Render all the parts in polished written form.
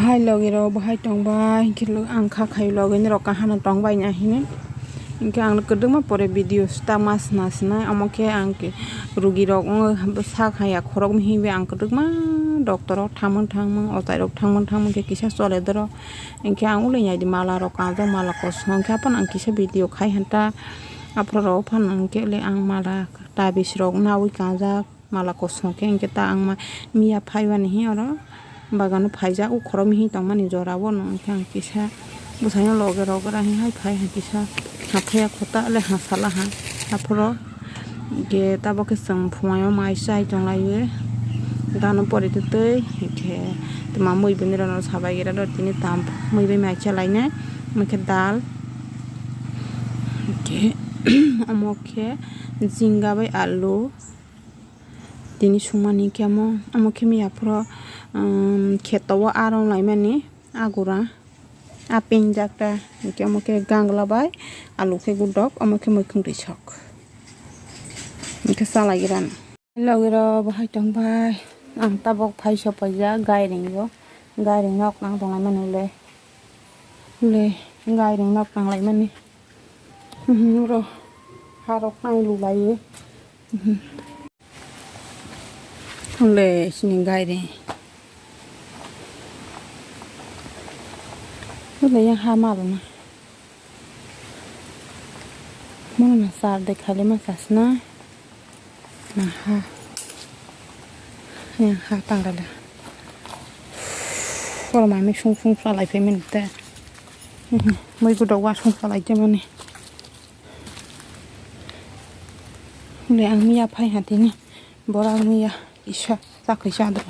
hai logi ro bahai tong bai kilo angka khai logi ni ro kahana tong bai nya hine inke ang kedeng ma pore video sta mas nasna amoke angke rugi rok sa khaya khorok mi hibe ang kedeng ma doctor rok thangmang otai rok thangmang ke kisa chole doro inke ang ule nyai di mala rok kaja mala kos angke apan ang kisa video khai hanta apro ro phan angke le ang mala ta bis rok nawi kaja mala kos ke inke ta ang ma miya phaiwan hi oro bagano phaija u khoro mi tong mani jora bo no khang kisa busaino loge rogara hi hai phai ha kisa hathaya khota le hasala ha apro ge tabo ke sang phuayo mai sai tong lai ye dano pore te ke tama moi benera no sabai gera do tini tam moi be mai chalai na meke dal ke amoke jinga bai alu tini sumani kemo amoke mi apro khetawa arong lai mani agura aping jakta ke amoke gangla bai alu ke gudok amoke moikhung ri sok ke sala giran logero bahai tong bai ang tabok phai so paja gairing nok nang tong lai mani le gairing nok nang lai mani ro harok nai lu lai le sini gairing le yang hamal na mana sar de khale ma sasna na ha yang ha tang da kalau mai sung sa lai pe min te mai ku do wa sung sa lai je mani le ang miya phai ha ti ni bora miya isha sa khai sa do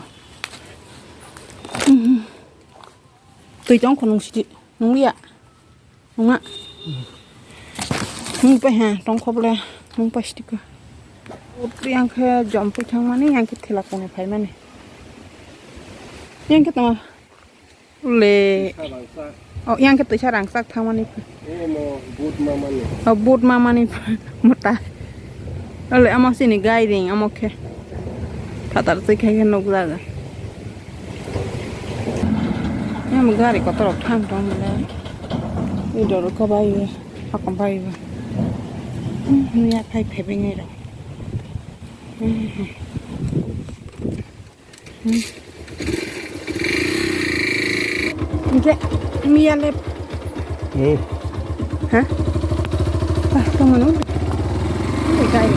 tôi trong con nông địa đúng ạ nông phải hà trong khop le nông phải sticker út yang khe jom pi thang mani yang kit khela kone phai mani yang kit ma le yang kit cha rang sak thang mani boot ma mani mata le amo sini guiding amo khe khatar sai khai nok jaga yang megari kotor thang tong le idor ko bai akam bai ya phai phebe ngai ro ke mia le ha tong manu le kai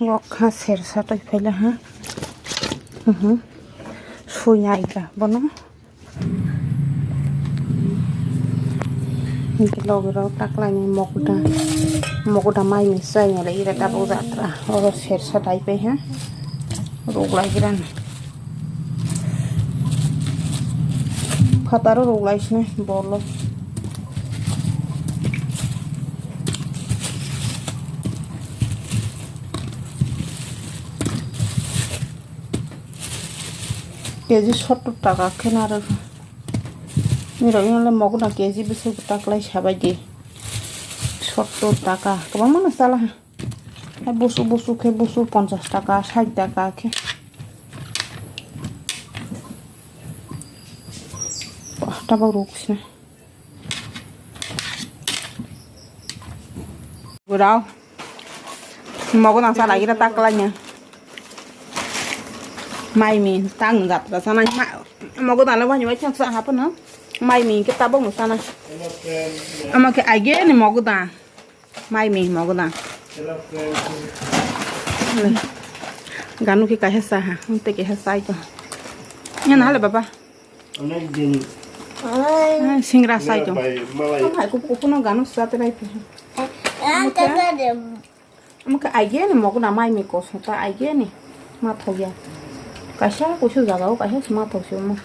ngọc ha ser sa tai phela ha sunyai ka bono ini logro takla ni mokuda mai mi sai ya le ira ta bo jatra oro ser sa tai pe ha rog lai giran khataro rog lais ne bolo KG 70 টাকা কেনার নিরইলে মগনা কেজি বেশি টাকলাই সাবাই দি 70 টাকা কেমন মানে চালা বসু খে বসু 50 টাকা 60 টাকা খে টাকা রুকছ না বুড়াও মগনা চালা গিরা টাকলাই না mai mình tăng giặt ra sana mà có tao bao nhiêu chắc sợ hả nó mai mình cái ta bông ở sana mà cái ai ghé này mà có ta mai mình mà có ta ganu cái hết sa hả không thể cái hết sai cho nghe nói là bà sinh ra sai cho không phải cũng nó ganu sa thế này mà cái ai ghé này mà có ta mai mình có ta ai ghé này mà thôi ya kasha kuchu zagao kasha sma thosyo mo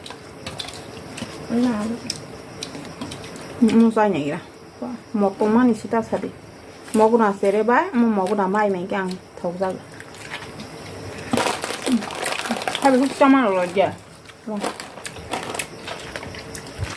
mo sai nhảy ra một con mani sita sadi moguna sere ba mo moguna mai men kang thau za ha bi chama lo ja